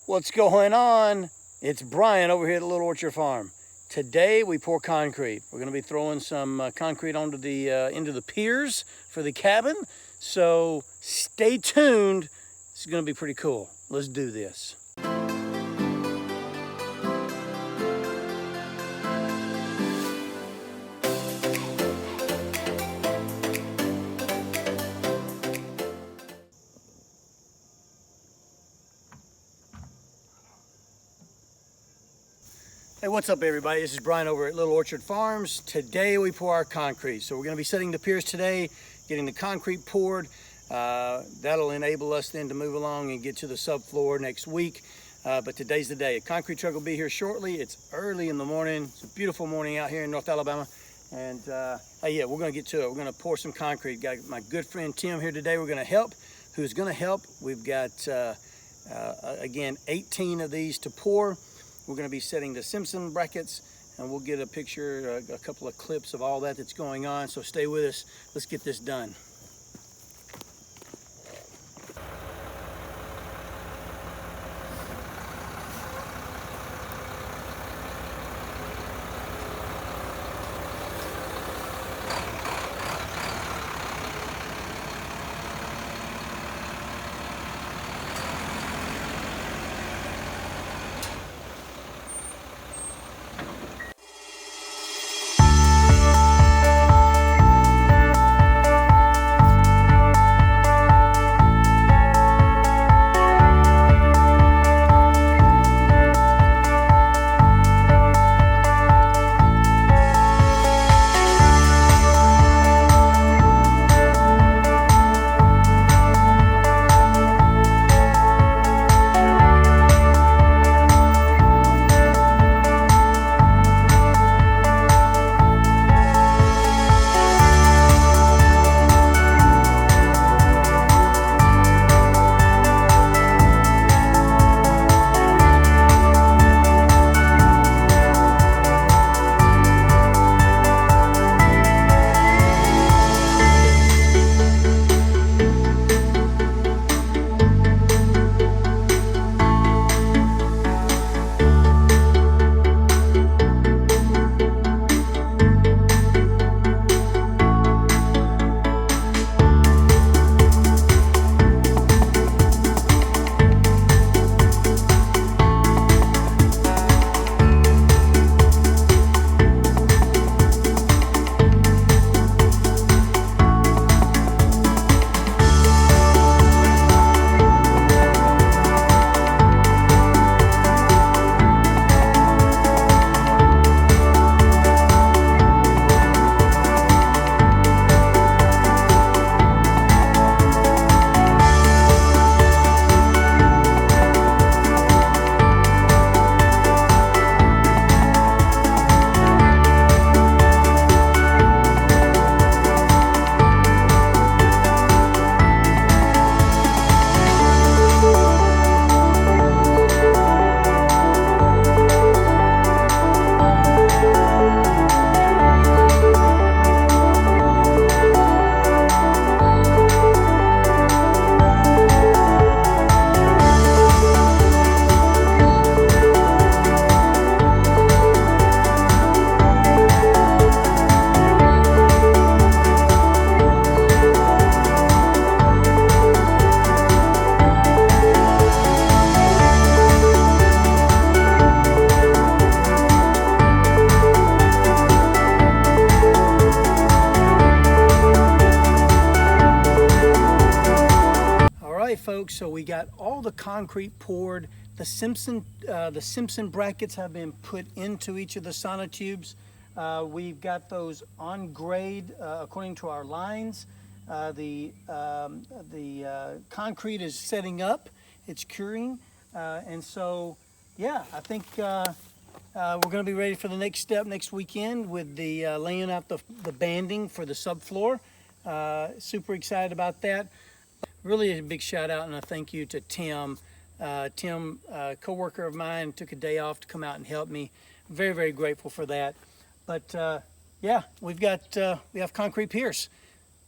What's going on? It's Brian over here at the Little Orchard Farm. Today we pour concrete. We're going to be throwing some concrete onto the into the piers for the cabin. So stay tuned. It's going to be pretty cool. Let's do this. Hey, what's up everybody? This is Brian over at Little Orchard Farms. Today we pour our concrete. So we're going to be setting the piers today, getting the concrete poured. That'll enable us then to move along and get to the subfloor next week. But today's the day. A concrete truck will be here shortly. It's early in the morning. It's a beautiful morning out here in North Alabama. And hey, yeah, we're going to get to it. We're going to pour some concrete. Got my good friend Tim here today. We're going to help. Who's going to help? We've got, again, 18 of these to pour. We're going to be setting the Simpson brackets, and we'll get a picture, a couple of clips of all that's going on. So stay with us. Let's get this done. Folks, so we got all the concrete poured. The Simpson brackets have been put into each of the sonotubes. We've got those on grade according to our lines. The concrete is setting up, it's curing, and so yeah, I think we're going to be ready for the next step next weekend with the laying out the banding for the subfloor. Super excited about that. Really a big shout out and a thank you to Tim. Tim, co-worker of mine, took a day off to come out and help me. Very, very grateful for that. But yeah, we have concrete piers.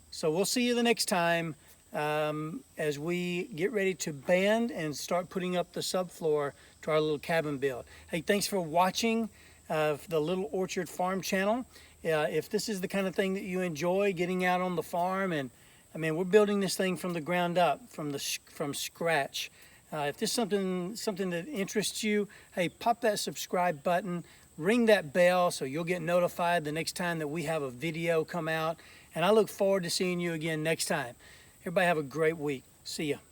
So we'll see you the next time. as we get ready to band and start putting up the subfloor to our little cabin build. Hey, thanks for watching the Little Orchard Farm channel. If this is the kind of thing that you enjoy, getting out on the farm, and I mean, we're building this thing from the ground up, from scratch. If this is something that interests you, hey, pop that subscribe button, ring that bell so you'll get notified the next time that we have a video come out. And I look forward to seeing you again next time. Everybody have a great week. See ya.